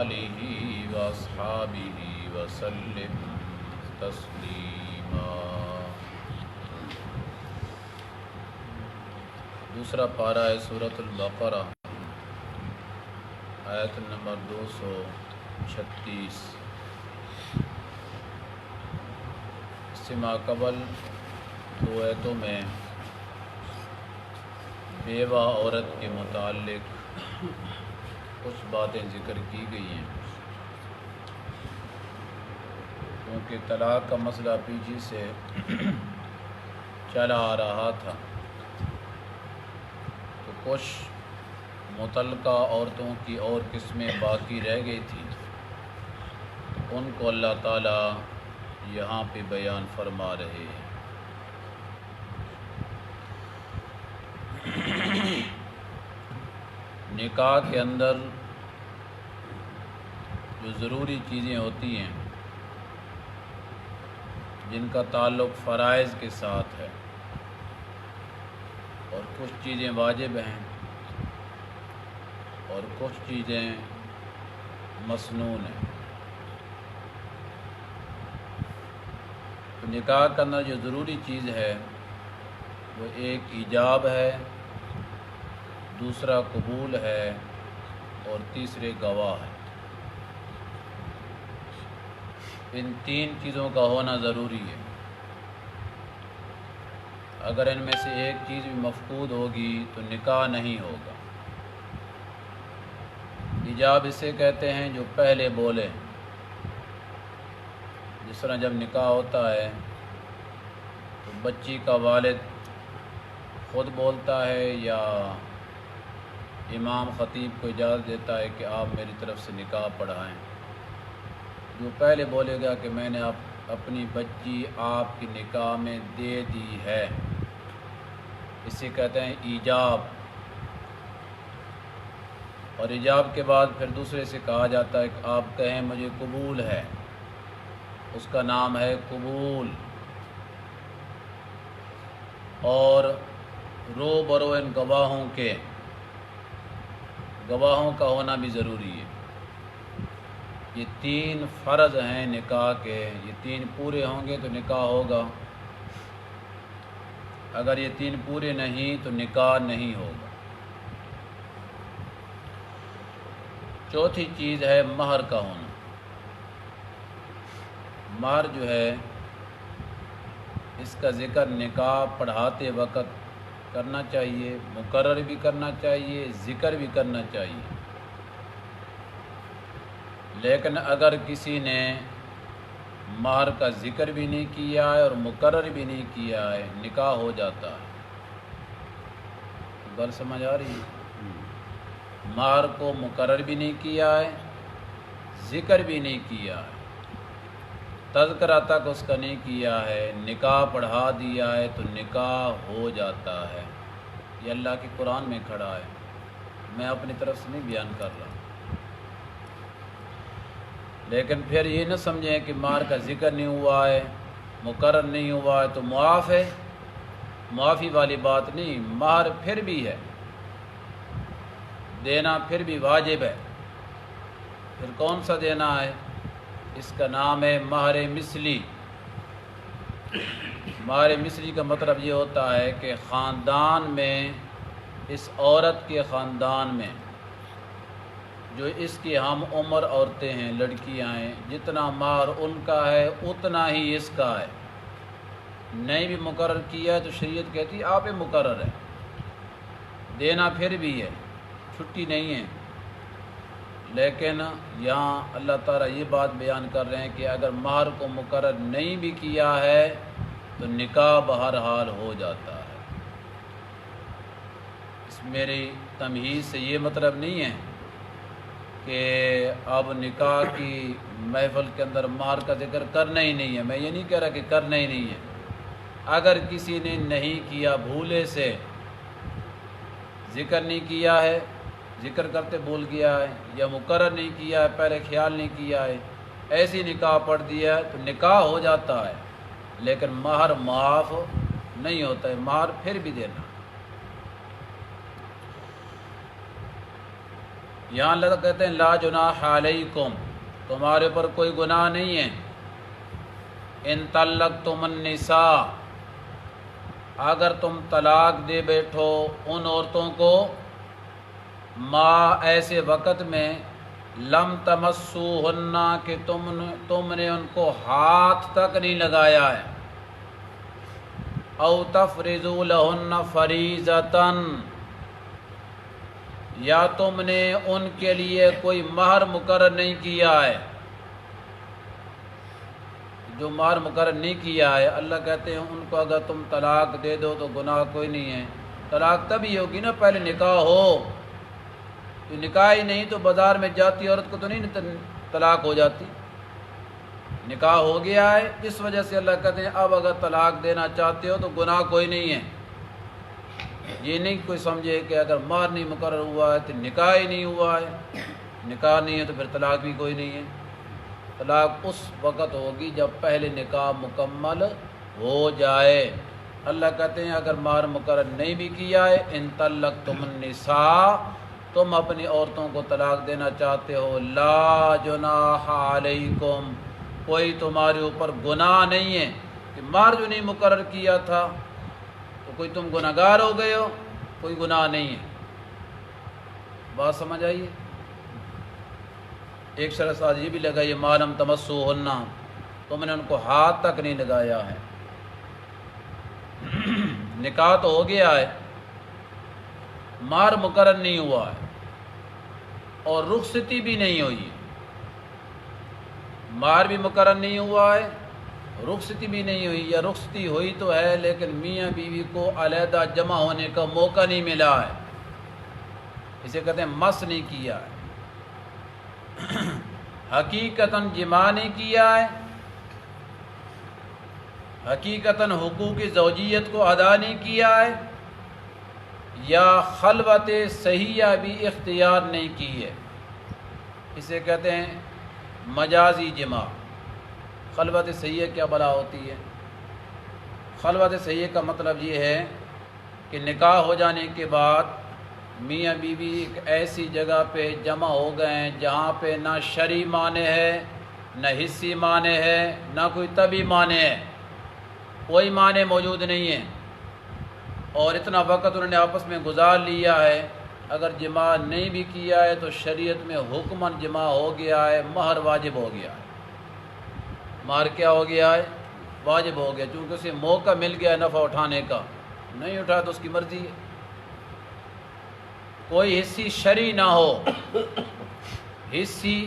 آلہ واصحابہ وسلم تسلیما۔ دوسرا پارہ ہے سورۃ البقرہ، آیت نمبر 236۔ اس سے ماقبل دو آیتوں میں بیوہ عورت کے متعلق کچھ باتیں ذکر کی گئی ہیں، کیونکہ طلاق کا مسئلہ پیچھے سے چلا آ رہا تھا، تو کچھ متعلقہ عورتوں کی اور قسمیں باقی رہ گئی تھیں، ان کو اللہ تعالیٰ یہاں پہ بیان فرما رہے ہیں۔ نکاح کے اندر جو ضروری چیزیں ہوتی ہیں جن کا تعلق فرائض کے ساتھ ہے، اور کچھ چیزیں واجب ہیں اور کچھ چیزیں مسنون ہیں، تو نکاح کے اندر جو ضروری چیز ہے وہ ایک ایجاب ہے، دوسرا قبول ہے، اور تیسرے گواہ ہے۔ ان تین چیزوں کا ہونا ضروری ہے۔ اگر ان میں سے ایک چیز بھی مفقود ہوگی تو نکاح نہیں ہوگا۔ ایجاب اسے کہتے ہیں جو پہلے بولے، جس طرح جب نکاح ہوتا ہے تو بچی کا والد خود بولتا ہے یا امام خطیب کو اجازت دیتا ہے کہ آپ میری طرف سے نکاح پڑھائیں۔ جو پہلے بولے گا کہ میں نے اپنی بچی آپ کی نکاح میں دے دی ہے، اسے کہتے ہیں ایجاب۔ اور ایجاب کے بعد پھر دوسرے سے کہا جاتا ہے کہ آپ کہیں مجھے قبول ہے، اس کا نام ہے قبول۔ اور روبرو ان گواہوں کا ہونا بھی ضروری ہے۔ یہ تین فرض ہیں نکاح کے، یہ تین پورے ہوں گے تو نکاح ہوگا، اگر یہ تین پورے نہیں تو نکاح نہیں ہوگا۔ چوتھی چیز ہے مہر کا ہونا۔ مہر جو ہے اس کا ذکر نکاح پڑھاتے وقت کرنا چاہیے، مقرر بھی کرنا چاہیے، ذکر بھی کرنا چاہیے۔ لیکن اگر کسی نے مہر کا ذکر بھی نہیں کیا ہے اور مقرر بھی نہیں کیا ہے، نکاح ہو جاتا ہے۔ بات سمجھ آ رہی ہے؟ مہر کو مقرر بھی نہیں کیا ہے، ذکر بھی نہیں کیا ہے، تذکرہ تک اس کا نہیں کیا ہے، نکاح پڑھا دیا ہے تو نکاح ہو جاتا ہے۔ یہ اللہ کے قرآن میں کھڑا ہے، میں اپنی طرف سے نہیں بیان کر رہا۔ لیکن پھر یہ نہ سمجھیں کہ مہر کا ذکر نہیں ہوا ہے، مقرر نہیں ہوا ہے تو معاف ہے، معافی والی بات نہیں۔ مہر پھر بھی ہے، دینا پھر بھی واجب ہے۔ پھر کون سا دینا ہے؟ اس کا نام ہے مہر مثلی۔ مہر مثلی کا مطلب یہ ہوتا ہے کہ خاندان میں، اس عورت کے خاندان میں جو اس کی ہم عمر عورتیں ہیں، لڑکیاں ہیں، جتنا مہر ان کا ہے اتنا ہی اس کا ہے۔ نہیں بھی مقرر کیا ہے تو شریعت کہتی آپ مقرر ہے، دینا پھر بھی ہے، چھٹی نہیں ہے۔ لیکن یہاں اللہ تعالیٰ یہ بات بیان کر رہے ہیں کہ اگر مہر کو مقرر نہیں بھی کیا ہے تو نکاح بہرحال ہو جاتا ہے۔ اس میری تمہید سے یہ مطلب نہیں ہے کہ اب نکاح کی محفل کے اندر مہر کا ذکر کرنا ہی نہیں ہے، میں یہ نہیں کہہ رہا کہ کرنا ہی نہیں ہے۔ اگر کسی نے نہیں کیا، بھولے سے ذکر نہیں کیا ہے، ذکر کرتے بھول گیا ہے، یا مقرر نہیں کیا ہے، پہلے خیال نہیں کیا ہے، ایسی نکاح پڑھ دیا ہے تو نکاح ہو جاتا ہے، لیکن مہر معاف نہیں ہوتا ہے، مہر پھر بھی دینا۔ یہاں اللہ کہتے ہیں لا جناح علیکم، تمہارے اوپر کوئی گناہ نہیں ہے، ان طلقتم النساء، اگر تم طلاق دے بیٹھو ان عورتوں کو، ما ایسے وقت میں لم تمسوہن کہ تم نے ان کو ہاتھ تک نہیں لگایا ہے، او تفرضوا لہن فریضۃً، یا تم نے ان کے لیے کوئی مہر مقرر نہیں کیا ہے، جو مہر مقرر نہیں کیا ہے اللہ کہتے ہیں ان کو اگر تم طلاق دے دو تو گناہ کوئی نہیں ہے۔ طلاق تبھی ہوگی نا پہلے نکاح ہو، تو نکاح ہی نہیں تو بازار میں جاتی عورت کو تو نہیں طلاق ہو جاتی، نکاح ہو گیا ہے، اس وجہ سے اللہ کہتے ہیں اب اگر طلاق دینا چاہتے ہو تو گناہ کوئی نہیں ہے۔ یہ نہیں کوئی سمجھے کہ اگر مہر نہیں مقرر ہوا ہے تو نکاح ہی نہیں ہوا ہے، نکاح نہیں ہے تو پھر طلاق بھی کوئی نہیں ہے۔ طلاق اس وقت ہوگی جب پہلے نکاح مکمل ہو جائے۔ اللہ کہتے ہیں اگر مہر مقرر نہیں بھی کیا ہے، ان طلقتم النساء، تم اپنی عورتوں کو طلاق دینا چاہتے ہو، لا جناح علیکم، کوئی تمہارے اوپر گناہ نہیں ہے کہ مہر جو نہیں مقرر کیا تھا تو کوئی تم گناہگار ہو گئے ہو، کوئی گناہ نہیں ہے۔ بات سمجھ آئیے؟ ایک شرط آج یہ بھی لگائی ما لم تمسوہن، تم نے ان کو ہاتھ تک نہیں لگایا ہے۔ نکاح تو ہو گیا ہے، مہر مقرر نہیں ہوا ہے اور رخصتی بھی نہیں ہوئی ہے، مہر بھی مقرر نہیں ہوا ہے، رخصتی بھی نہیں ہوئی، یا رخصتی ہوئی تو ہے لیکن میاں بیوی کو علیحدہ جمع ہونے کا موقع نہیں ملا ہے، اسے کہتے ہیں مس نہیں کیا ہے، حقیقتاً جماع نہیں کیا ہے، حقیقتاً حقوق زوجیت کو ادا نہیں کیا ہے، یا خلوت صحیحہ بھی اختیار نہیں کی ہے، اسے کہتے ہیں مجازی جماع۔ خلوت صحیحہ کیا بلا ہوتی ہے؟ خلوت صحیحہ کا مطلب یہ ہے کہ نکاح ہو جانے کے بعد میاں بیوی ایک ایسی جگہ پہ جمع ہو گئے ہیں جہاں پہ نہ شرعی معنی ہے، نہ حسی معنی ہے، نہ کوئی طبعی معنی ہے، کوئی معنی موجود نہیں ہے، اور اتنا وقت انہوں نے آپس میں گزار لیا ہے، اگر جماع نہیں بھی کیا ہے تو شریعت میں حکماً جماع ہو گیا ہے، مہر واجب ہو گیا ہے، مہر کیا ہو گیا ہے؟ واجب ہو گیا، چونکہ اسے موقع مل گیا نفع اٹھانے کا، نہیں اٹھایا تو اس کی مرضی ہے۔ کوئی حصی شرعی نہ ہو، حصی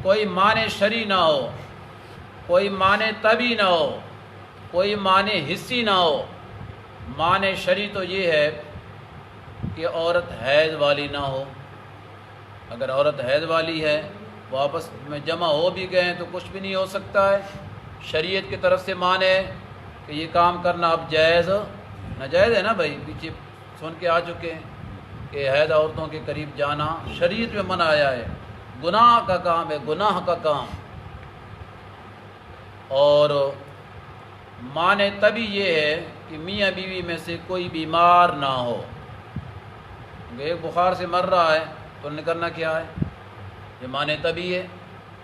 کوئی معنی شرعی نہ ہو، کوئی معنی طبعی نہ ہو، کوئی معنی حصی نہ ہو، معنی شرعی تو یہ ہے کہ عورت حیض والی نہ ہو، اگر عورت حیض والی ہے وہ آپس میں جمع ہو بھی گئے ہیں تو کچھ بھی نہیں ہو سکتا ہے، شریعت کی طرف سے معنی ہے کہ یہ کام کرنا اب جائز ناجائز ہے نا بھائی، پیچھے سن کے آ چکے ہیں کہ حیض عورتوں کے قریب جانا شریعت میں منع آیا ہے، گناہ کا کام ہے، گناہ کا کام۔ اور معنی تبھی یہ ہے کہ میاں بیوی میں سے کوئی بیمار نہ ہو، ایک بخار سے مر رہا ہے تو انہیں کرنا کیا ہے؟ یہ معنی تبھی ہے،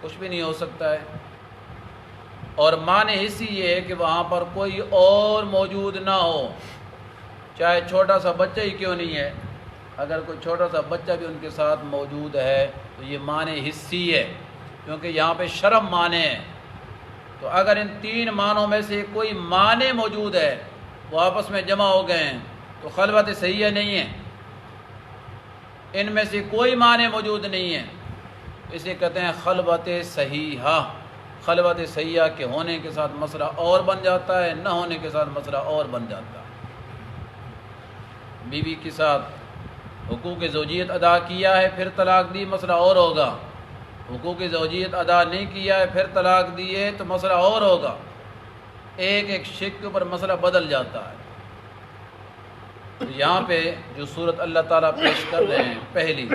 کچھ بھی نہیں ہو سکتا ہے۔ اور معنی حصی یہ ہے کہ وہاں پر کوئی اور موجود نہ ہو، چاہے چھوٹا سا بچہ ہی کیوں نہیں ہے، اگر کوئی چھوٹا سا بچہ بھی ان کے ساتھ موجود ہے تو یہ معنی حصی ہے، کیونکہ یہاں پہ شرم معنی ہے۔ تو اگر ان تین معنوں میں سے کوئی معنی موجود ہے، وہ آپس میں جمع ہو گئے ہیں تو خلوت صحیحہ نہیں ہے، ان میں سے کوئی معنی موجود نہیں ہے، اسے کہتے ہیں خلوت صحیحہ۔ خلوت صحیحہ کے ہونے کے ساتھ مسئلہ اور بن جاتا ہے، نہ ہونے کے ساتھ مسئلہ اور بن جاتا ہے۔ بیوی کے ساتھ حقوق زوجیت ادا کیا ہے پھر طلاق دی، مسئلہ اور ہوگا، حقوق زوجیت ادا نہیں کیا ہے پھر طلاق دی ہے تو مسئلہ اور ہوگا، ایک ایک شق کے اوپر مسئلہ بدل جاتا ہے۔ تو یہاں پہ جو صورت اللہ تعالیٰ پیش کر رہے ہیں، پہلی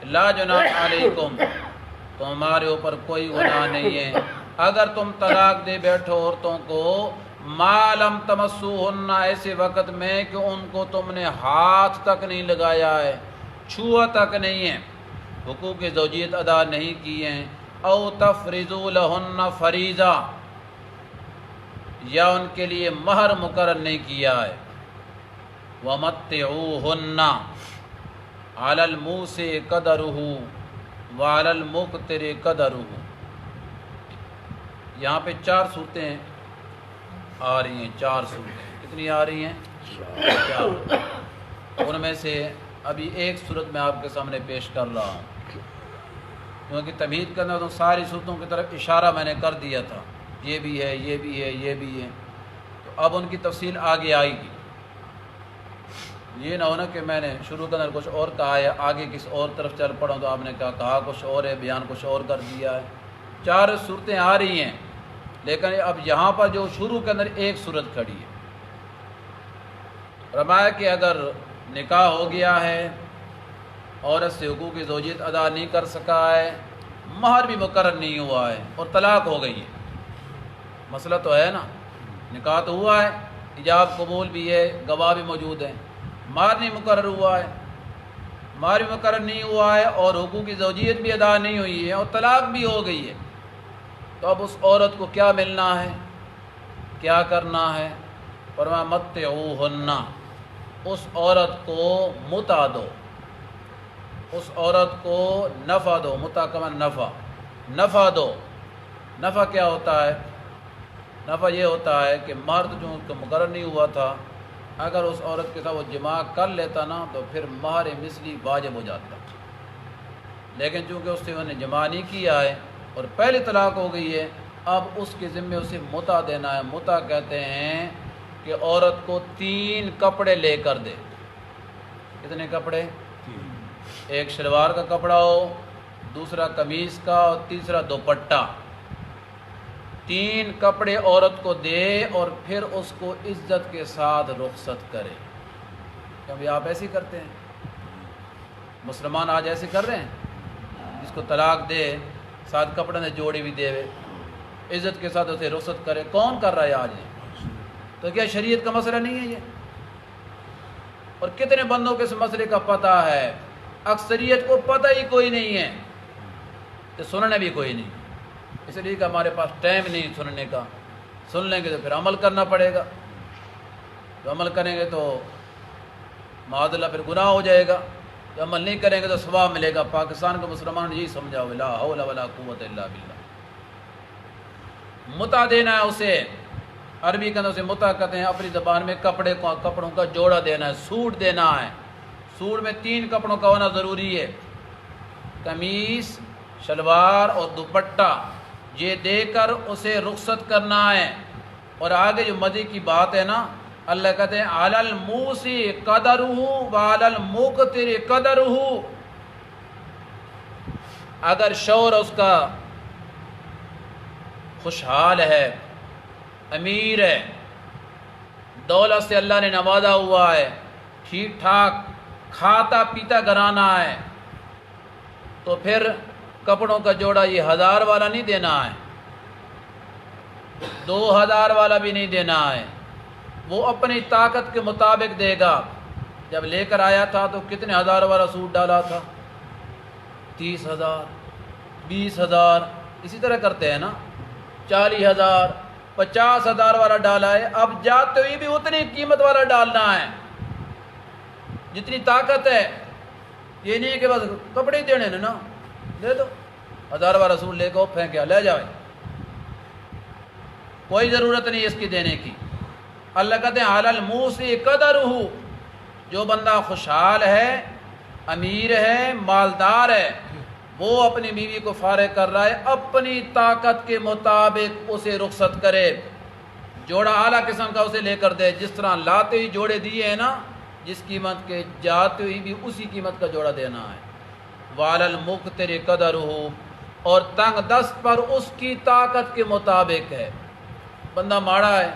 لا جناح علیکم، تمہارے اوپر کوئی گناہ نہیں ہے اگر تم طلاق دے بیٹھو عورتوں کو، ما لم تمسوہن، ایسے وقت میں کہ ان کو تم نے ہاتھ تک نہیں لگایا ہے، چھوا تک نہیں ہے، حقوق زوجیت ادا نہیں کیے ہیں، او تفرضوا لہن فریضہ، یا ان کے لیے مہر مقرر نہیں کیا ہے، ومتعوہن علی الموسع قدرہ وعلی المقتر قدرہ۔ یہاں پہ 4 صورتیں آ رہی ہیں، 4 صورتیں کتنی آ رہی ہیں؟ 4۔ ان میں سے ابھی ایک صورت میں آپ کے سامنے پیش کر رہا ہوں، کیونکہ تمہید کرنا تو ساری صورتوں کی طرف اشارہ میں نے کر دیا تھا، یہ بھی ہے، یہ بھی ہے، یہ بھی ہے، تو اب ان کی تفصیل آگے آئے گی۔ یہ نہ ہونا کہ میں نے شروع کے اندر کچھ اور کہا ہے، آگے کس اور طرف چل پڑا تو آپ نے کہا کچھ اور ہے، بیان کچھ اور کر دیا ہے۔ 4 صورتیں آ رہی ہیں، لیکن اب یہاں پر جو شروع کے اندر ایک صورت کھڑی ہے، فرمایا کہ اگر نکاح ہو گیا ہے، عورت سے حقوق زوجیت ادا نہیں کر سکا ہے، مہر بھی مقرر نہیں ہوا ہے اور طلاق ہو گئی ہے، مسئلہ تو ہے نا، نکاح تو ہوا ہے، ایجاب قبول بھی ہے، گواہ بھی موجود ہیں، مہر نہیں مقرر ہوا ہے، مہر بھی مقرر نہیں ہوا ہے اور حقوق زوجیت بھی ادا نہیں ہوئی ہے اور طلاق بھی ہو گئی ہے، تو اب اس عورت کو کیا ملنا ہے، کیا کرنا ہے؟ فرمایا متعوہن، اس عورت کو متع دو، اس عورت کو نفع دو، متع کا معنی نفع دو۔ نفع کیا ہوتا ہے؟ نفع یہ ہوتا ہے کہ مرد جو اس کا مقرر نہیں ہوا تھا، اگر اس عورت کے ساتھ وہ جماع کر لیتا نا تو پھر مہر مثلی واجب ہو جاتا، لیکن چونکہ اس سے انہوں نے جماع نہیں کیا ہے اور پہلی طلاق ہو گئی ہے، اب اس کے ذمے اسے متع دینا ہے۔ متع کہتے ہیں کہ عورت کو 3 کپڑے لے کر دے۔ کتنے کپڑے؟ ایک شلوار کا کپڑا ہو، دوسرا قمیص کا اور تیسرا دوپٹہ، 3 کپڑے عورت کو دے اور پھر اس کو عزت کے ساتھ رخصت کرے۔ کبھی آپ ایسے ہی کرتے ہیں؟ مسلمان آج ایسے کر رہے ہیں؟ جس کو طلاق دے ساتھ کپڑے نے جوڑی بھی دے، عزت کے ساتھ اسے رخصت کرے، کون کر رہا ہے آج؟ تو کیا شریعت کا مسئلہ نہیں ہے یہ؟ اور کتنے بندوں کے اس مسئلے کا پتہ ہے، اکثریت کو پتہ ہی کوئی نہیں ہے، تو سننے بھی کوئی نہیں، اس لیے کہ ہمارے پاس ٹائم نہیں سننے کا، سن لیں گے تو پھر عمل کرنا پڑے گا، تو عمل کریں گے تو معاذ اللہ پھر گناہ ہو جائے گا، تو عمل نہیں کریں گے تو ثواب ملے گا۔ پاکستان کے مسلمان یہی سمجھاؤ، لا حول ولا قوت الا باللہ۔ متع دینا ہے اسے، عربی کے اندر اسے متع کہتے ہیں، اپنی زبان میں کپڑوں کا جوڑا دینا ہے، سوٹ دینا ہے۔ سوٹ میں 3 کپڑوں کا ہونا ضروری ہے، قمیص، شلوار اور دوپٹہ، یہ دے کر اسے رخصت کرنا ہے۔ اور آگے جو مزے کی بات ہے نا، اللہ کہتے ہیں علی الموسع قدرہ وعلی المقتر قدرہ، اگر شوہر اس کا خوشحال ہے، امیر ہے، دولت سے اللہ نے نوازا ہوا ہے، ٹھیک ٹھاک کھاتا پیتا گھرانہ ہے، تو پھر کپڑوں کا جوڑا یہ 1000 والا نہیں دینا ہے، 2000 والا بھی نہیں دینا ہے، وہ اپنی طاقت کے مطابق دے گا۔ جب لے کر آیا تھا تو کتنے 1000 والا سوٹ ڈالا تھا؟ 30,000، 20,000، اسی طرح کرتے ہیں نا، 40,000، 50,000 والا ڈالا ہے، اب جاتے ہوئی بھی اتنی قیمت والا ڈالنا ہے جتنی طاقت ہے، یہ نہیں ہے کہ بس کپڑے دینے نا، دے دو 1000 والا سوٹ لے کے پھینکیا لے جائے، کوئی ضرورت نہیں اس کی دینے کی۔ اللہ کہتے ہیں علی الموسع قدرہ، جو بندہ خوشحال ہے، امیر ہے، مالدار ہے، وہ اپنی بیوی کو فارغ کر رہا ہے، اپنی طاقت کے مطابق اسے رخصت کرے، جوڑا اعلیٰ قسم کا اسے لے کر دے، جس طرح لاتے ہی جوڑے دیے ہیں نا، جس قیمت کے، جاتے ہوئی بھی اسی قیمت کا جوڑا دینا ہے۔ وعلی المقتر قدرہ، اور تنگ دست پر اس کی طاقت کے مطابق ہے۔ بندہ ماڑا ہے،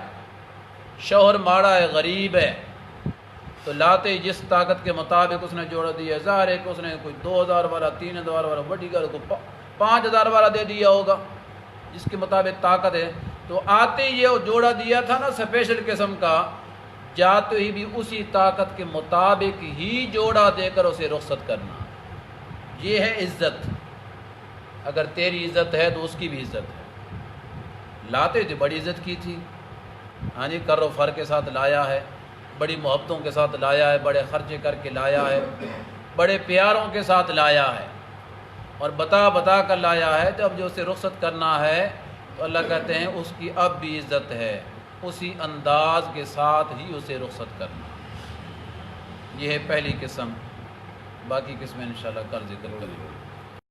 شوہر ماڑا ہے، غریب ہے، تو لاتے ہی جس طاقت کے مطابق اس نے جوڑا دیا، ظاہر ہے کہ اس نے کوئی 2000 والا، 3000 والا، بڑی گھر کو 5000 والا دے دیا ہوگا، جس کے مطابق طاقت ہے۔ تو آتے ہی یہ جوڑا دیا تھا نا اسپیشل قسم کا، جاتے ہی بھی اسی طاقت کے مطابق ہی جوڑا دے کر اسے رخصت کرنا۔ یہ ہے عزت. اگر تیری عزت ہے تو اس کی بھی عزت ہے. لاتے تھے بڑی عزت کی تھی، ہاں جی، کر و فر کے ساتھ لایا ہے، بڑی محبتوں کے ساتھ لایا ہے، بڑے خرچے کر کے لایا ہے، بڑے پیاروں کے ساتھ لایا ہے، اور بتا بتا کر لایا ہے. تو اب جو اسے رخصت کرنا ہے تو اللہ کہتے ہیں اس کی اب بھی عزت ہے، اسی انداز کے ساتھ ہی اسے رخصت کرنا. یہ ہے پہلی قسم. باقی قسمیں انشاءاللہ کل ذکر کریں گے.